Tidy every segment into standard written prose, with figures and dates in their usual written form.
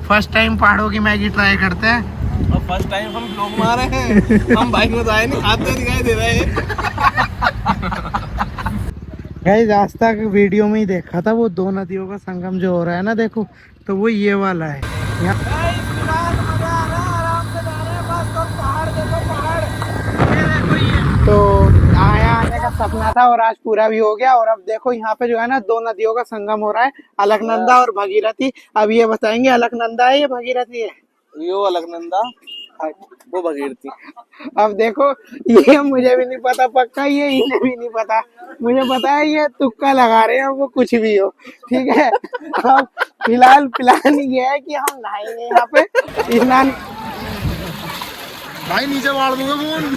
First time पहाड़ों की Maggi try करते हैं और फर्स्ट टाइम हम ब्लॉग मारे हैं। हम बाइक में तो आए नहीं, खाते हुए दिखाई दे रहे हैं। गाइस आज तक वीडियो में ही देखा था वो दो नदियों का संगम जो हो रहा है ना, देखो तो वो ये वाला है तो आया आने का सपना था और आज पूरा भी हो गया। और अब देखो यहाँ पे जो है ना दो नदियों का संगम हो रहा है, अलकनंदा और भगीरथी। अब ये बताएंगे अलकनंदा है या भगीरथी है? यो अलकनंदा, वो भगीरथी। अब देखो ये मुझे भी नहीं पता पक्का, ये इन्हें भी नहीं पता। मुझे पता है ये तुक्का लगा रहे हैं, वो कुछ भी हो ठीक है। अब फिलहाल प्लान ये है कि हम नहाएंगे यहाँ पे स्नान। भाई नीचे मार दूंगा फोन।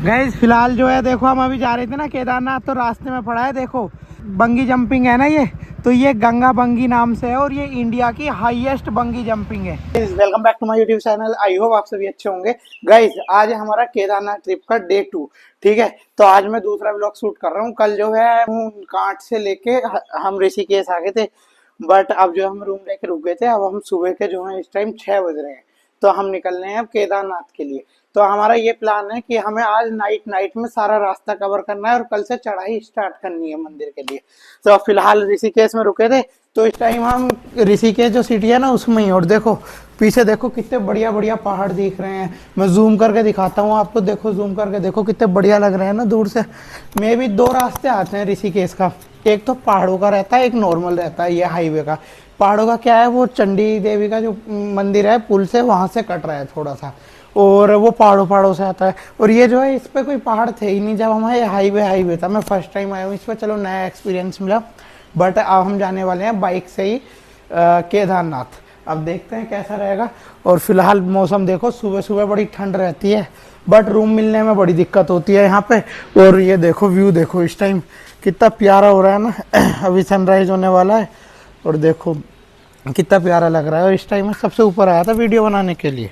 गाइस फिलहाल जो है देखो हम अभी जा रहे थे ना केदारनाथ, तो रास्ते में पड़ा है देखो बंगी जंपिंग है ना ये, तो ये गंगा बंगी नाम से है और ये इंडिया की हाईएस्ट बंगी जंपिंग है। Welcome back to my YouTube channel, I hope आप सभी अच्छे होंगे। गाइस आज है हमारा केदारनाथ ट्रिप का डे 2, ठीक है। तो आज मैं दूसरा व्लॉग शूट कर रहा हूँ। कल जो है कांट से लेके हम ऋषिकेश आ गए थे, बट अब जो हम रूम लेके रुक गए थे। अब हम सुबह के जो है इस टाइम 6 बज रहे हैं, तो हम निकल रहे हैं अब केदारनाथ के लिए। तो हमारा ये प्लान है कि हमें आज नाइट में सारा रास्ता कवर करना है और कल से चढ़ाई स्टार्ट करनी है मंदिर के लिए। तो फिलहाल ऋषिकेश में रुके थे, तो इस टाइम हम ऋषिकेश जो सिटी है ना उसमें ही। और देखो पीछे देखो कितने बढ़िया बढ़िया पहाड़ दिख रहे हैं। मैं जूम करके दिखाता हूँ आपको, देखो जूम करके देखो कितने बढ़िया लग रहे हैं ना दूर से। मे भी दो रास्ते आते हैं ऋषिकेश का, एक तो पहाड़ों का रहता है, एक नॉर्मल रहता है ये हाईवे का। पहाड़ों का क्या है, वो चंडी देवी का जो मंदिर है पुल से वहां से कट रहा है थोड़ा सा, और वो पहाड़ों से आता है। और ये जो है इस पे कोई पहाड़ थे ही नहीं जब हमारे हाईवे था। मैं फर्स्ट टाइम आया हूँ इस पर, चलो नया एक्सपीरियंस मिला। बट अब हम जाने वाले हैं बाइक से ही केदारनाथ। अब देखते हैं कैसा रहेगा। और फिलहाल मौसम देखो, सुबह सुबह बड़ी ठंड रहती है, बट रूम मिलने में बड़ी दिक्कत होती है यहाँ पे। और ये देखो व्यू देखो इस टाइम कितना प्यारा हो रहा है ना। अभी सनराइज होने वाला है और देखो कितना प्यारा लग रहा है। और इस टाइम में सबसे ऊपर आया था वीडियो बनाने के लिए।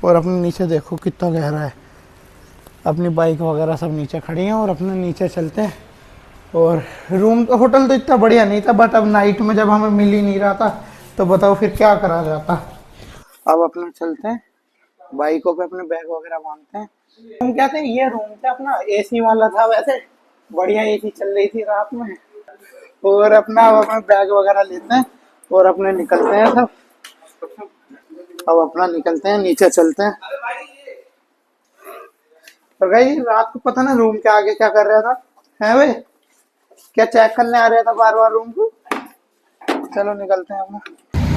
और अपने नीचे देखो कितना गहरा है, अपनी बाइक वगैरह सब नीचे खड़ी हैं और अपने नीचे चलते हैं। और रूम तो होटल तो इतना बढ़िया नहीं था, बट अब नाइट में जब हमें मिल ही नहीं रहा था तो बताओ फिर क्या करा जाता। अब अपना चलते हैं, बाइकों पे अपने बैग वगैरह बांधते हैं। हम कहते हैं ये रूम था अपना एसी वाला था, वैसे बढ़िया एसी चल रही थी रात में। और अपना अपना बैग वगैरह लेते हैं और अपने निकलते हैं सब। अब अपना निकलते हैं, नीचे चलते हैं। तो भाई रात को पता ना रूम के आगे क्या कर रहा था, है भाई क्या चेक करने आ रहा था बार बार रूम को। चलो निकलते हैं अपना।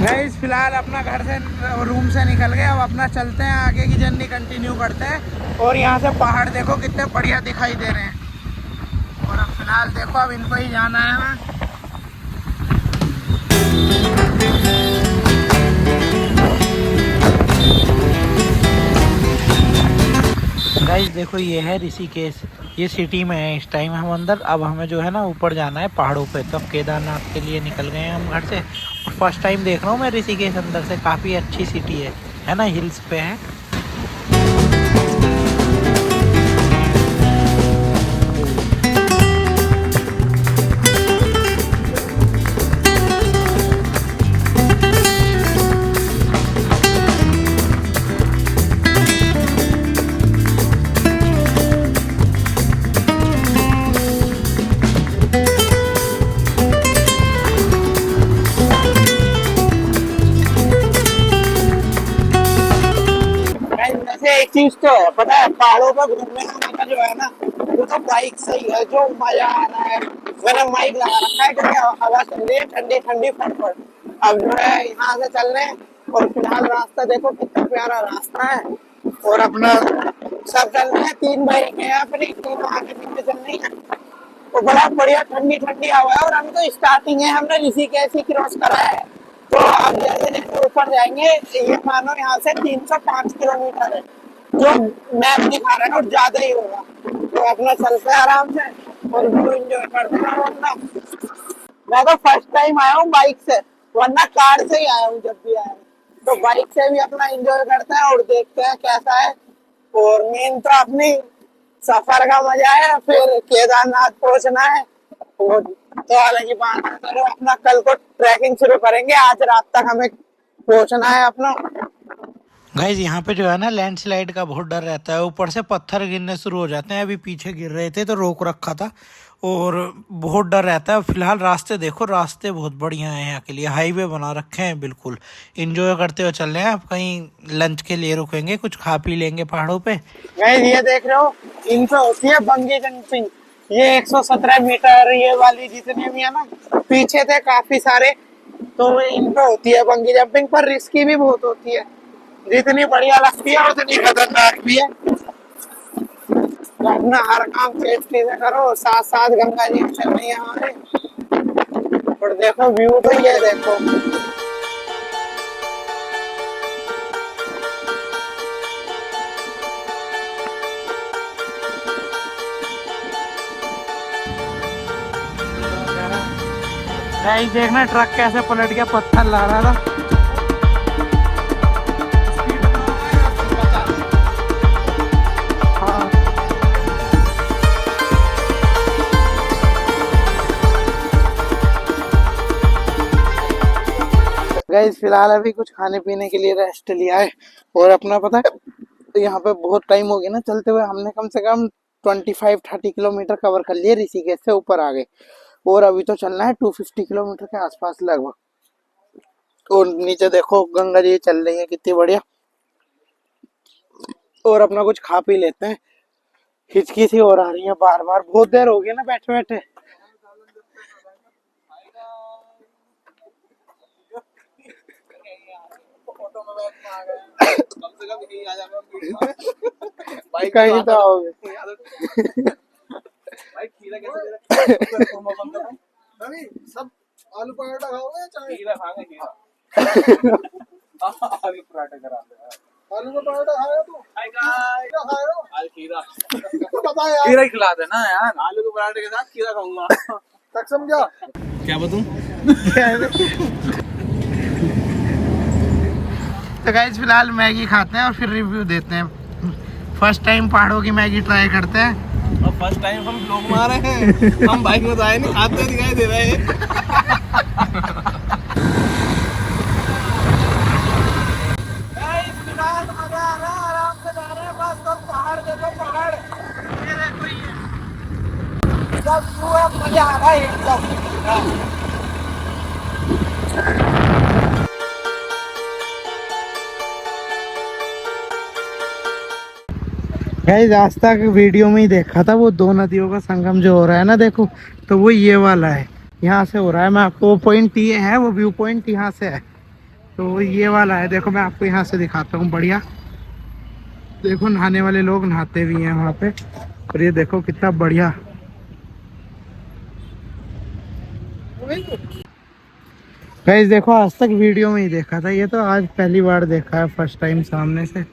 गाइस फिलहाल अपना घर से रूम से निकल गए, अब अपना चलते हैं आगे की जर्नी कंटिन्यू करते हैं। और यहाँ से पहाड़ देखो कितने बढ़िया दिखाई दे रहे हैं। और अब फिलहाल देखो अब इनको ही जाना है हमें। गाइस देखो ये है ऋषिकेश, ये सिटी में है इस टाइम हम अंदर। अब हमें जो है ना ऊपर जाना है पहाड़ों पे। तो अब केदारनाथ के लिए निकल गए हैं हम घर से। और फर्स्ट टाइम देख रहा हूँ मैं ऋषिकेश अंदर से, काफ़ी अच्छी सिटी है ना, हिल्स पे है। एक चीज तो है पता है, पहाड़ों पर घूमने का मजा जो है ना वो तो बाइक से ही है, जो मजा आ रहा है। मैंने बाइक लगा रखा है क्योंकि हवा चल रही है ठंडी ठंडी फटफट। अब जो है यहाँ से चल रहे हैं और फिलहाल रास्ता देखो कितना प्यारा रास्ता है। और अपना सब चल रहे हैं, 3 बाइक है अपनी, तीनों आगे पीछे चल रही है। तो बड़ा बढ़िया ठंडी ठंडी हवा है। और हम तो स्टार्टिंग है, हमने ऋषिकेश ही क्रॉस करा है। तो अब जैसे जैसे ऊपर जाएंगे, ये मानो यहाँ से 305 किलोमीटर है जो मैप दिखा रहा है, और ज्यादा ही होगा। तो अपना चलते हैं आराम से और व्यू एंजॉय करते हैं अपना। मैं तो फर्स्ट टाइम आया हूँ बाइक से, वरना कार से ही आया हूँ जब भी आया हूँ। तो बाइक से भी अपना एंजॉय करते हैं और देखते हैं कैसा है। और मेन तो अपनी सफर का मजा है, फिर केदारनाथ पहुंचना है और तो हालांकि बात करो, अपना कल को ट्रैकिंग शुरू करेंगे, आज रात तक हमें पहुंचना है अपना। गाइज यहाँ पे जो है ना लैंडस्लाइड का बहुत डर रहता है, ऊपर से पत्थर गिरने शुरू हो जाते हैं। अभी पीछे गिर रहे थे तो रोक रखा था और बहुत डर रहता है। फिलहाल रास्ते देखो, रास्ते बहुत बढ़िया हैं यहाँ के लिए, हाईवे बना रखे हैं, बिल्कुल इंजॉय करते हुए चल रहे हैं। अब कहीं लंच के लिए रुकेंगे, कुछ खा पी लेंगे पहाड़ों पे। गाइज ये देख रहे हो, इन पे होती है बंगी जंपिंग। ये 117 मीटर ये वाली जितने भी है ना, पीछे थे काफी सारे, तो इन पे होती है बंगी जंपिंग, पर रिस्की भी बहुत होती है। जितनी बढ़िया लगती है उतनी खतरनाक भी है। तो अपना हर काम सेफ्टी से करो, साथ साथ गंगा जी चल रही है हमारे। और देखो व्यू तो ये देखो, गाइस देखना ट्रक कैसे पलट गया, पत्थर ला रहा था। गाइस फिलहाल अभी कुछ खाने पीने के लिए रेस्ट लिया है, और अपना पता है तो यहाँ पे बहुत टाइम हो गया ना चलते हुए, हमने कम से कम 25-30 किलोमीटर कवर कर लिए, ऋषिकेश से ऊपर आ गए, और अभी तो चलना है 250 किलोमीटर के आसपास लगभग। और नीचे देखो गंगा जी चल रही है कितनी बढ़िया, और अपना कुछ खा पी लेते हैं। हिचकी सी और आ रही है बार बार, बहुत देर हो गई ना बैठे बैठे। कम से कम यही आ जाएगा बाइक कहीं तो आओगे। भाई खीरा कैसे दे रहा सब आलू पराठा खाओगे या चाय? खीरा खाएंगे, खीरा आलू पराठा करा दे। आलू का पराठा खाएगा तू? क्या खाएगा? आज खीरा पता है यार, खीरा ही खिला देना यार। आलू के पराठे के साथ खीरा खाऊंगा। सक्षम क्या बताऊं? तो गाइस फिलहाल मैगी खाते हैं और फिर रिव्यू देते हैं। फर्स्ट टाइम पहाड़ों की मैगी ट्राई करते हैं, और फर्स्ट टाइम हम लोग मारे हैं। हम बाइक में तो आए नहीं, खाते दिखाई दे रहे हैं। गाइस फिलहाल मजा आ रहा है, आराम से जा रहे हैं बस। तो पहाड़ देखो, पहाड़ ये देखो, ये सब पूरा मजा आ रहा है एकदम। गाइस आज तक वीडियो में ही देखा था वो दो नदियों का संगम जो हो रहा है ना, देखो तो वो ये वाला है, यहाँ से हो रहा है। मैं आपको वो पॉइंट ये है, वो व्यू पॉइंट यहाँ से है, तो वो ये वाला है। देखो मैं आपको यहाँ से दिखाता हूँ, बढ़िया देखो नहाने वाले लोग नहाते भी हैं वहाँ पे, और ये देखो कितना बढ़िया। गाइस देखो आज तक वीडियो में ही देखा था, ये तो आज पहली बार देखा है फर्स्ट टाइम सामने से,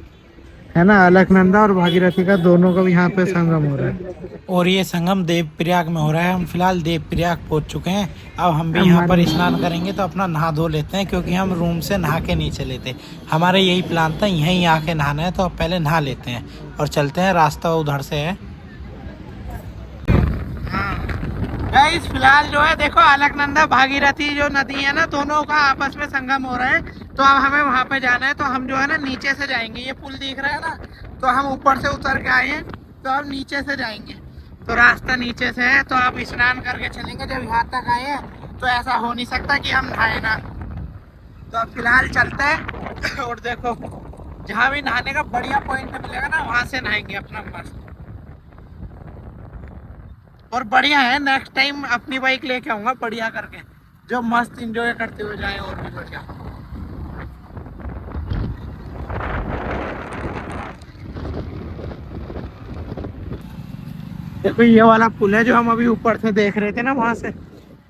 है ना। अलकनंदा और भागीरथी का दोनों का भी यहाँ पे संगम हो रहा है, और ये संगम देवप्रयाग में हो रहा है। हम फिलहाल देवप्रयाग पहुंच चुके हैं, अब हम भी यहाँ पर स्नान करेंगे, तो अपना नहा धो लेते हैं, क्योंकि हम रूम से नहा के नहीं चले थे। हमारे यही प्लान था यहीं आके नहाना है, तो अब पहले नहा लेते हैं और चलते हैं, रास्ता उधर से है। गाइस फिलहाल जो है देखो अलकनंदा भागीरथी जो नदी है ना, दोनों का आपस में संगम हो रहा है। तो अब हमें वहां पे जाना है, तो हम जो है ना नीचे से जाएंगे। ये पुल दिख रहा है ना, तो हम ऊपर से उतर के आए हैं, तो अब नीचे से जाएंगे, तो रास्ता नीचे से है। तो आप स्नान करके चलेंगे, जब यहाँ तक आए हैं तो ऐसा हो नहीं सकता कि हम नहाए ना। तो अब फिलहाल चलते हैं, और देखो जहाँ भी नहाने का बढ़िया पॉइंट मिलेगा ना, वहां से नहाएंगे अपना मस्त। और बढ़िया है, नेक्स्ट टाइम अपनी बाइक लेके आऊंगा बढ़िया करके, जो मस्त एंजॉय करते हुए जाए, और भी बढ़िया। देखो ये वाला पुल है जो हम अभी ऊपर से देख रहे थे ना, वहां से,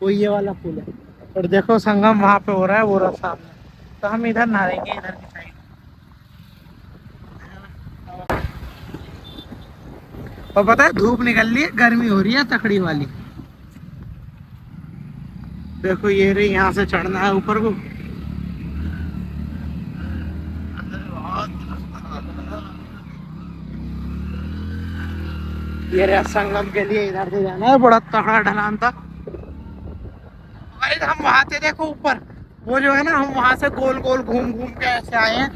वो ये वाला पुल है। और देखो संगम वहां पे हो रहा है, वो रहा सामने, तो हम इधर नहाएंगे, इधर की साइड। और पता है धूप निकल रही है, गर्मी हो रही है तकड़ी वाली। देखो ये रही, यहाँ से चढ़ना है ऊपर को। ये रहा संगम के लिए, इधर से जाना है, बड़ा तगड़ा ढलान था। हम वहां थे देखो ऊपर, वो जो है ना, हम वहां से गोल गोल घूम घूम के ऐसे आए हैं।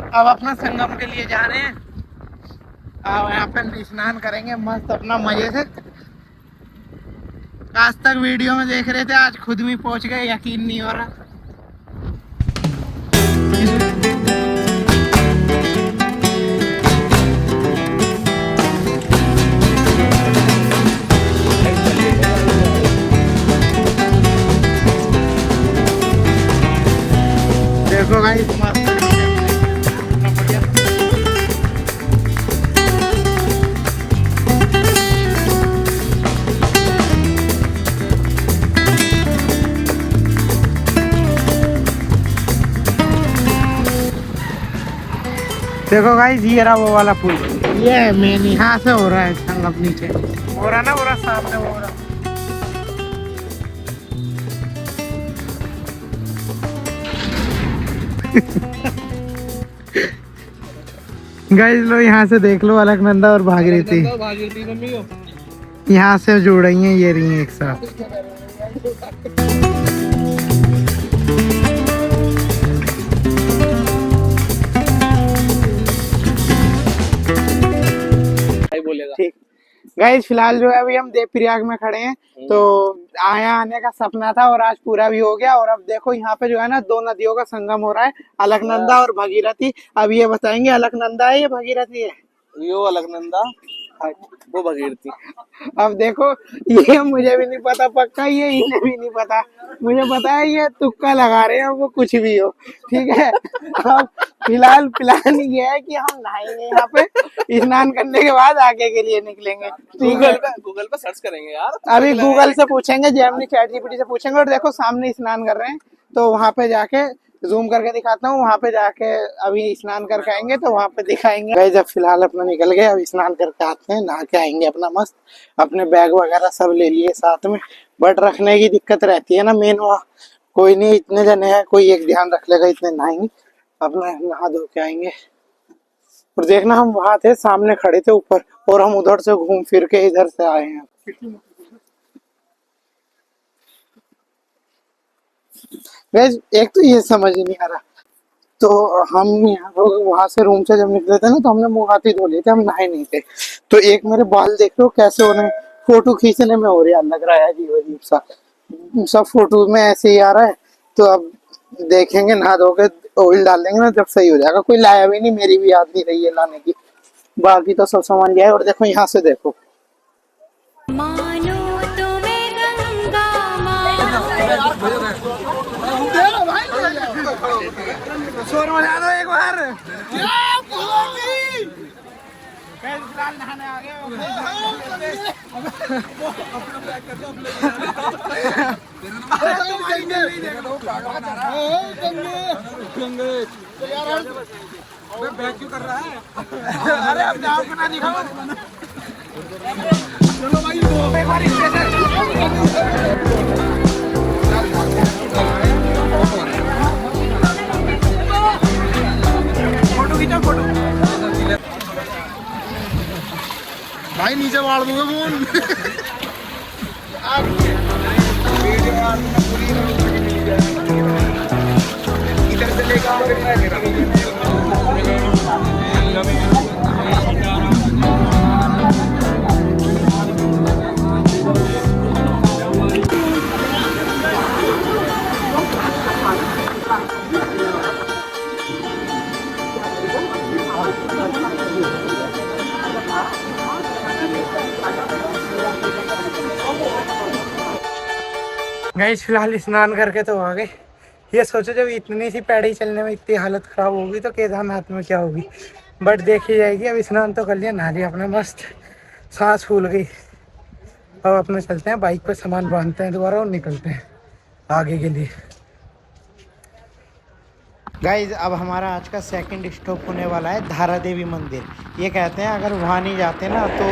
अब अपना संगम के लिए जा रहे हैं। अब यहाँ पे स्नान करेंगे मस्त अपना मजे से। आज तक वीडियो में देख रहे थे, आज खुद भी पहुंच गए, यकीन नहीं हो रहा। देखो भाई मस्त बढ़िया। देखो गाइस ये रहा वो वाला पुल, ये मेन यहाँ से हो रहा है संगम, नीचे हो रहा ना, हो रहा सामने हो रहा। गाइस लो यहाँ से देख लो, अलकनंदा और भागीरथी यहाँ से जुड़ रही हैं, ये रही हैं एक साथ। ठीक गाइस, फिलहाल जो है अभी हम देवप्रयाग में खड़े हैं। तो आया आने का सपना था और आज पूरा भी हो गया। और अब देखो यहाँ पे जो है ना, दो नदियों का संगम हो रहा है, अलकनंदा और भगीरथी। अब ये बताएंगे अलकनंदा है या भगीरथी है? यो अलकनंदा, वो भगीरथी। अब देखो ये मुझे भी नहीं पता पक्का, ये इन्हें भी नहीं पता। मुझे पता है ये तुक्का लगा रहे हैं, वो कुछ भी हो, ठीक है। अब फिलहाल प्लान ये है कि हम नहाएंगे यहाँ पे, स्नान करने के बाद आगे के लिए निकलेंगे। गूगल पे सर्च करेंगे यार, अभी गूगल से पूछेंगे, जेमिनी चैट जीपीटी से पूछेंगे। और देखो सामने स्नान कर रहे हैं, तो वहां पे जाके जूम करके दिखाता हूँ। वहां पे जाके अभी स्नान करके आएंगे तो वहां पे दिखाएंगे। गाइस जब फिलहाल अपना निकल गए, अब स्नान करके आते हैं, नहा के आएंगे अपना मस्त। अपने बैग वगैरह सब ले लिए साथ में, बट रखने की दिक्कत रहती है ना मेन वहाँ। कोई नहीं, इतने जने हैं, कोई एक ध्यान रख लेगा, इतने नहाएंगे, अपना नहा धो के आएंगे। और देखना हम वहां थे, सामने खड़े थे ऊपर, और हम उधर से घूम फिर के इधर से आए हैं। गाइस एक तो ये समझ ही नहीं आ रहा, तो हम यहाँ वहां से रूम से जब निकले थे ना, तो हमने मुंह हाथ ही धो लिए थे, हम नहाए नहीं थे। तो एक मेरे बाल देख लो कैसे हो रहे हैं, फोटो खींचने में हो रहा लग रहा है अजीब अजीब सा, सब फोटो में ऐसे ही आ रहा है। तो अब देखेंगे, नहा धो के ऑयल डाल देंगे ना, जब सही हो जाएगा। कोई लाया भी नहीं, मेरी भी याद नहीं रही है लाने की, बाकी तो सब सामान लिया है। और देखो यहाँ से देखो, शोर मचा दो एक बार। नहाने आ गए। बैग क्यों कर रहा है? अरे अब जाओ ना, दिखाओ। चलो भाई एक बार फोटो खींचो, फोटो भाई नीचे मार दूंगा फोन। इधर से लेकर गाइस फिलहाल स्नान करके तो आ गए। ये सोचो जब इतनी सी पैड़ी चलने में इतनी हालत खराब होगी तो केदारनाथ में क्या होगी, बट देखी जाएगी। अब स्नान तो कर लिया, नहा लिया अपना मस्त, सांस फूल गई। अब अपने चलते हैं, बाइक पे सामान बांधते हैं दोबारा और निकलते हैं आगे के लिए। गाइज अब हमारा आज का सेकंड स्टॉप होने वाला है धारा देवी मंदिर। ये कहते हैं अगर वहाँ नहीं जाते ना तो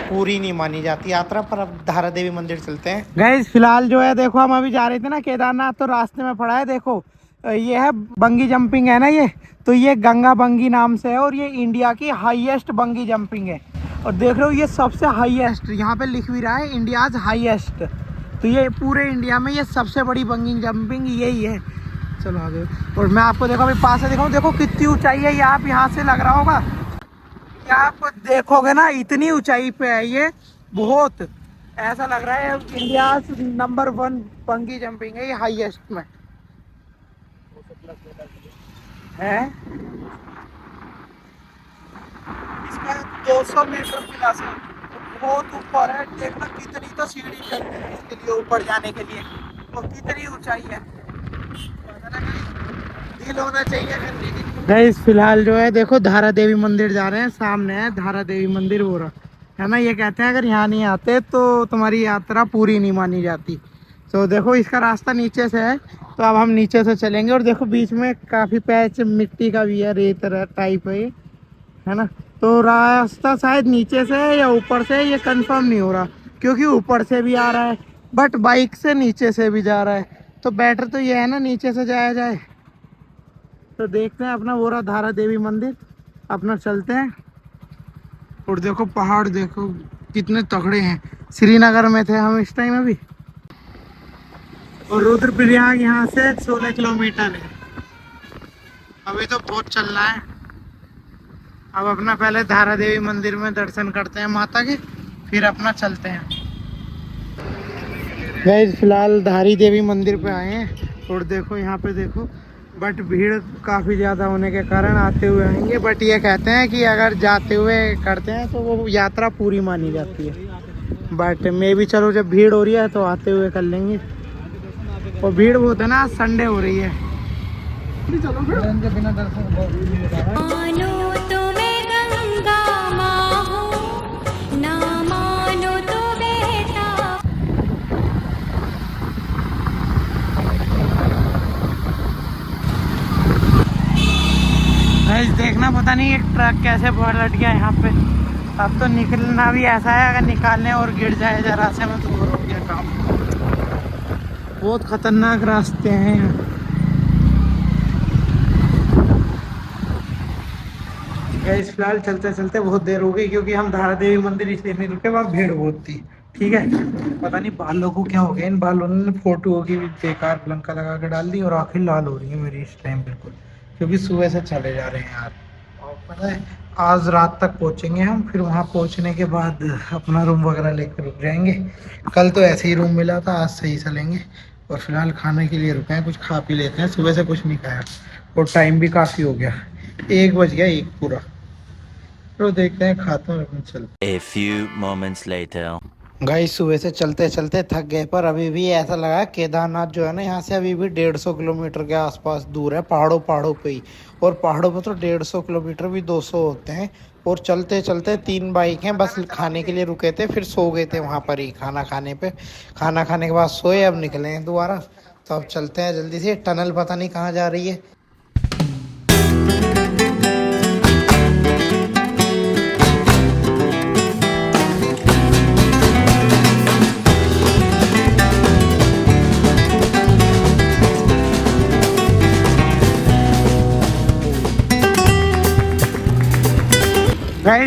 पूरी नहीं मानी जाती यात्रा, पर अब धारा देवी मंदिर चलते हैं। गाइज फिलहाल जो है देखो, हम अभी जा रहे थे ना केदारनाथ, तो रास्ते में पड़ा है देखो, ये है बंगी जंपिंग है ना ये, तो ये गंगा बंगी नाम से है और ये इंडिया की हाईएस्ट बंगी जंपिंग है। और देख रहे हो ये सबसे हाईएस्ट, यहाँ पे लिख भी रहा है इंडियाज हाईएस्ट। तो ये पूरे इंडिया में ये सबसे बड़ी बंगी जंपिंग यही है। चलो आगे। और मैं आपको देखो अभी पास से दिखाऊं, देखो कितनी ऊंचाई है ये। आप यहाँ से लग रहा होगा कि आप देखोगे ना इतनी ऊंचाई पे है ये, बहुत ऐसा लग रहा है इंडिया नंबर 1 बंगी जंपिंग है ये, हाईएस्ट में है। इसका 200 मीटर प्लस है, बहुत ऊपर है। देखना कितनी तो सीढ़ी चढ़नी है इसके लिए, ऊपर जाने के लिए, और कितनी ऊंचाई है। दिल होना चाहिए। गाइस फिलहाल जो है देखो धारा देवी मंदिर जा रहे हैं, सामने है धारा देवी मंदिर हो रहा है ना। ये कहते हैं अगर यहाँ नहीं आते तो तुम्हारी यात्रा पूरी नहीं मानी जाती। तो देखो इसका रास्ता नीचे से है, तो अब हम नीचे से चलेंगे। और देखो बीच में काफी पैच मिट्टी का भी है, रेत टाइप है ये, है ना। तो रास्ता शायद नीचे से है या ऊपर से है, ये कंफर्म नहीं हो रहा, क्योंकि ऊपर से भी आ रहा है बट बाइक से नीचे से भी जा रहा है। तो बेटर तो ये है ना नीचे से जाया जाए। तो देखते हैं अपना वो रहा धारा देवी मंदिर, अपना चलते हैं। और देखो पहाड़ देखो कितने तगड़े हैं। श्रीनगर में थे हम इस टाइम अभी, और रुद्रप्रयाग यहाँ से 16 किलोमीटर है। अभी तो बहुत चल रहा है। अब अपना पहले धारा देवी मंदिर में दर्शन करते हैं माता के, फिर अपना चलते हैं। गाइस फिलहाल धारी देवी मंदिर पे आए हैं, और देखो यहाँ पे देखो, बट भीड़ काफ़ी ज़्यादा होने के कारण आते हुए आएंगे। बट ये कहते हैं कि अगर जाते हुए करते हैं तो वो यात्रा पूरी मानी जाती है। बट मैं भी चलो जब भीड़ हो रही है तो आते हुए कर लेंगे। और भीड़ बहुत है ना, संडे हो रही है। चलो बिना दर्शन देखना, पता नहीं एक ट्रक कैसे पलट गया यहाँ पे। अब तो निकलना भी ऐसा है, अगर निकालने और गिर जाए जरा से में तो हो गया काम। बहुत खतरनाक रास्ते हैं यहाँ। गाइस फिलहाल चलते चलते बहुत देर हो गई, क्योंकि हम धारा देवी मंदिर इसलिए नहीं रुके, वहाँ भीड़ बहुत थी। ठीक है, पता नहीं बालों को क्या हो गया, इन बालों ने फोटो की भी बेकार लंका लगा के डाल दी, और आखिर लाल हो रही है मेरी इस टाइम बिल्कुल, क्योंकि सुबह से चले जा रहे हैं यार। और पता है आज रात तक पहुंचेंगे हम, फिर वहाँ पहुंचने के बाद अपना रूम वगैरह लेकर रुक जाएंगे। कल तो ऐसे ही रूम मिला था, आज सही चलेंगे। और फिलहाल खाने के लिए रुके हैं, कुछ खा पी लेते हैं, सुबह से कुछ नहीं खाया, और टाइम भी काफ़ी हो गया, 1 बज गया 1 पूरा। तो देखते हैं, खाता हूँ चलते। A few moments later. Guys सुबह से चलते चलते थक गए, पर अभी भी ऐसा लगा केदारनाथ जो है ना यहाँ से अभी भी 150 किलोमीटर के आसपास दूर है, पहाड़ों पे ही। और पहाड़ों पे तो 150 किलोमीटर भी 200 होते हैं। और चलते चलते 3 बाइक हैं, बस खाने के लिए रुके थे, फिर सो गए थे वहाँ पर ही खाना खाने पे। खाना खाने के बाद सोए, अब निकले हैं दोबारा। तो अब चलते हैं जल्दी से, टनल पता नहीं कहाँ जा रही है।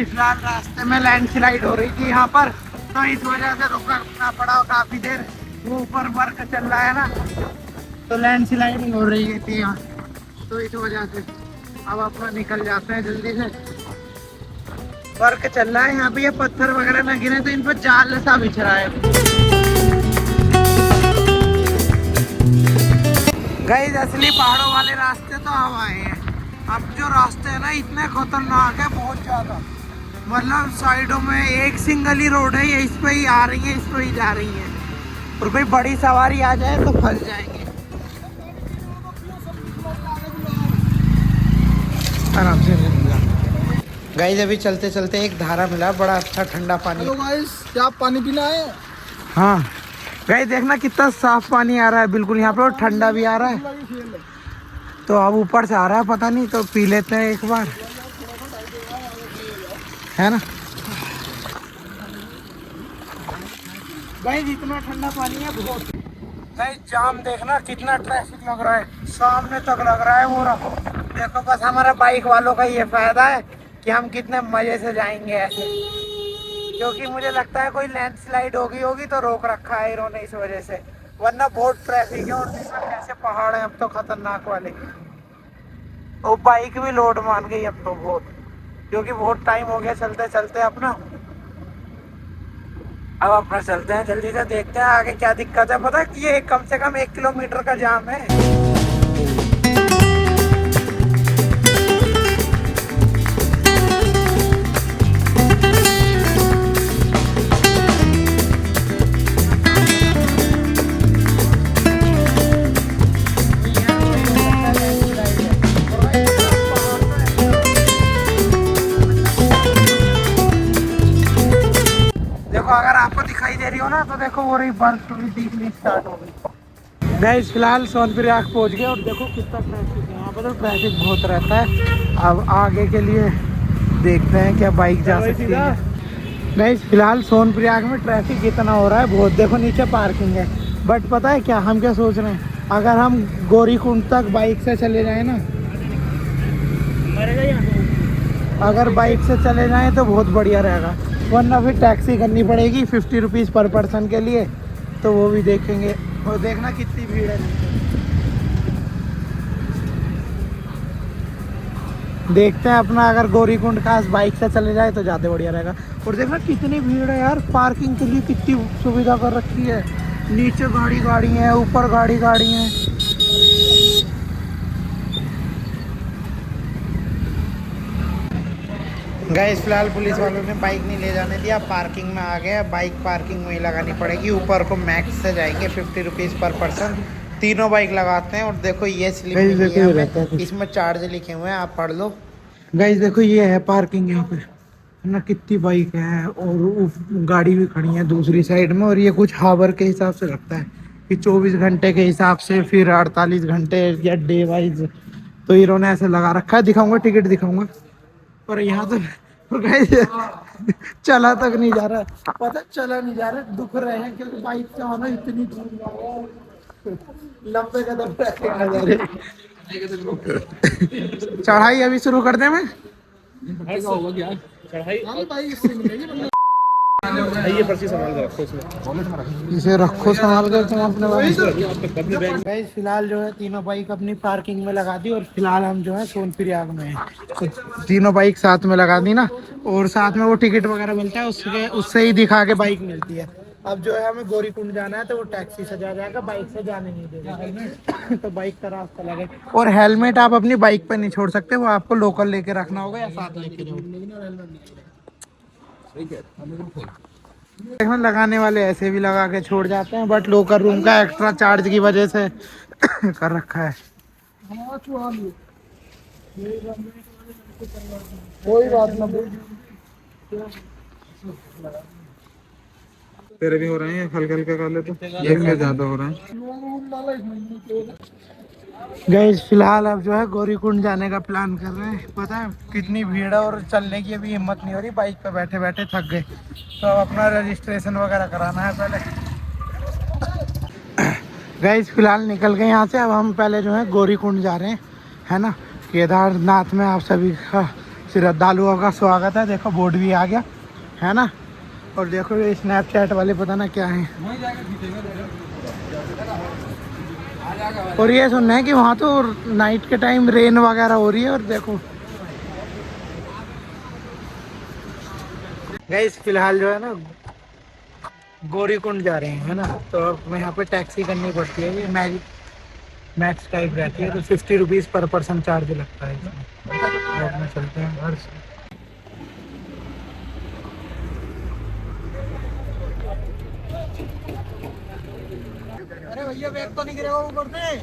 फिलहाल रास्ते में लैंडस्लाइड हो रही थी यहाँ पर, तो इस वजह से रुकना पड़ा काफी देर। वो ऊपर वर्क चल रहा है ना, तो लैंडस्लाइडिंग हो रही थी यहाँ, तो इस वजह से अब अपना निकल जाते हैं जल्दी से। वर्क चल रहा है यहाँ पे, ये पत्थर वगैरह न गिरे तो इन पर जाल सा बिछ रहा है। गाइस असली पहाड़ों वाले रास्ते तो अब आए हैं। अब जो रास्ते है ना इतने खतरनाक है, बहुत ज्यादा। मतलब साइडों में एक सिंगल ही रोड है, ये इस पे ही आ रही है, इस पे ही जा रही है, और कोई बड़ी सवारी आ जाए तो फंस जाएंगे। आराम से गाइस अभी चलते चलते एक धारा मिला, बड़ा अच्छा ठंडा पानी। हेलो गाइस, क्या आप पानी पीना है? हाँ गाइस देखना कितना साफ पानी आ रहा है बिल्कुल यहाँ पे, और ठंडा भी आ रहा है। तो अब ऊपर से आ रहा है, पता नहीं, तो पी लेते हैं एक बार, है ना। गाइस इतना ठंडा पानी है बहुत। गाइस जाम देखना कितना ट्रैफिक लग रहा है, सामने तक लग रहा है वो रहा। देखो बस हमारा बाइक वालों का ये फायदा है कि हम कितने मजे से जाएंगे ऐसे। क्योंकि मुझे लगता है कोई लैंडस्लाइड हो गई होगी तो रोक रखा है इन्होंने इस वजह से, वरना बहुत ट्रैफिक है। और देखो कैसे पहाड़ है अब तो खतरनाक वाले, और बाइक भी लोड मान गई अब तो बहुत, क्योंकि बहुत टाइम हो गया चलते चलते अपना। अब अपना चलते हैं जल्दी से, देखते हैं आगे क्या दिक्कत है। पता है कि ये कम से कम 1 किलोमीटर का जाम है। देखो अगर आपको दिखाई दे रही हो ना तो देखो वो रही बर्फ भी दिखनी स्टार्ट हो गई। गाइस फिलहाल सोनप्रयाग पहुंच गए और देखो कितना ट्रैफिक है यहाँ पर, तो ट्रैफिक बहुत रहता है। अब आगे के लिए देखते हैं क्या बाइक जा सकती है। गाइस फिलहाल सोनप्रयाग में ट्रैफिक इतना हो रहा है बहुत, देखो नीचे पार्किंग है। बट पता है क्या हम क्या सोच रहे हैं, अगर हम गौरीकुंड तक बाइक से चले जाए ना, अगर बाइक से चले जाएं तो बहुत बढ़िया रहेगा, वरना फिर टैक्सी करनी पड़ेगी 50 रुपीज़ पर पर्सन के लिए, तो वो भी देखेंगे। और देखना कितनी भीड़ है, देखते हैं अपना अगर गौरीकुंड खास बाइक से चले जाए तो ज़्यादा बढ़िया रहेगा। और देखना कितनी भीड़ है यार, पार्किंग के लिए कितनी सुविधा कर रखी है, नीचे गाड़ी है, ऊपर गाड़ी है। गाइस फिलहाल पुलिस वालों ने बाइक नहीं ले जाने दिया, पार्किंग में आ गया। बाइक पार्किंग में ही लगानी पड़ेगी, ऊपर को मैक्स से जाएंगे 50 रुपीज़ पर पर्सन। तीनों बाइक लगाते हैं। और देखो ये स्लिप मिली है हमें, इसमें चार्ज लिखे हुए हैं, आप पढ़ लो। गाइस देखो ये है पार्किंग यहाँ पे ना, कितनी बाइक है और गाड़ी भी खड़ी है दूसरी साइड में। और ये कुछ हावर के हिसाब से रखता है कि 24 घंटे के हिसाब से, फिर 48 घंटे या डे वाइज, तो इन्होंने ऐसे लगा रखा है। दिखाऊंगा, टिकट दिखाऊंगा। पर यहाँ तो चला तक नहीं जा रहा, पता चला नहीं जा रहा, दुख रहे हैं क्योंकि बाइक से आना इतनी लंबे कदम रखे। चढ़ाई अभी शुरू कर दे। मैं इसे रखो संभाल कर तुम अपने बाइक। फिलहाल जो है तीनों बाइक अपनी पार्किंग में लगा दी और फिलहाल हम जो है सोनप्रयाग में हैं। तो तीनों बाइक साथ में लगा दी ना, और साथ में वो टिकट वगैरह मिलता है, उससे ही दिखा के बाइक मिलती है। अब जो है हमें गौरीकुंड जाना है तो वो टैक्सी से जा जाएगा, बाइक से जाने नहीं देगा। तो बाइक का रास्ता लगे। और हेलमेट आप अपनी बाइक पे नहीं छोड़ सकते, वो आपको लोकल लेके रखना होगा या साथ लेके जाओ। देखो लगाने वाले ऐसे भी लगा के छोड़ जाते हैं, बट लोकल रूम का एक्स्ट्रा चार्ज की वजह से कर रखा है। कोई बात ना, तेरे भी हो रहे हैं, हल्के हल्के कर ले तो ये ज्यादा हो रहा है। गाइस फिलहाल अब जो है गौरीकुंड जाने का प्लान कर रहे हैं। पता है कितनी भीड़ है और चलने की अभी हिम्मत नहीं हो रही, बाइक पे बैठे बैठे थक गए। तो अब अपना रजिस्ट्रेशन वगैरह कराना है पहले। गाइस फिलहाल निकल गए यहाँ से। अब हम पहले जो है गौरीकुंड जा रहे हैं, है ना। केदारनाथ में आप सभी का श्रद्धालुओं का स्वागत है। देखो बोर्ड भी आ गया, है ना। और देखो ये स्नैपचैट वाले पता ना क्या है। और ये सुनना है कि वहाँ तो नाइट के टाइम रेन वगैरह हो रही है। और देखो गाइस फिलहाल जो है ना गौरीकुंड जा रहे हैं, है ना। तो अब यहाँ पे टैक्सी करनी पड़ती है, ये मैक्स टाइप रहती है, तो 50 रुपीज़ पर पर्सन चार्ज लगता है इसमें। अपना चलते हैं घर से। अरे भैया बैग तो नहीं गिरेगा ऊपर से।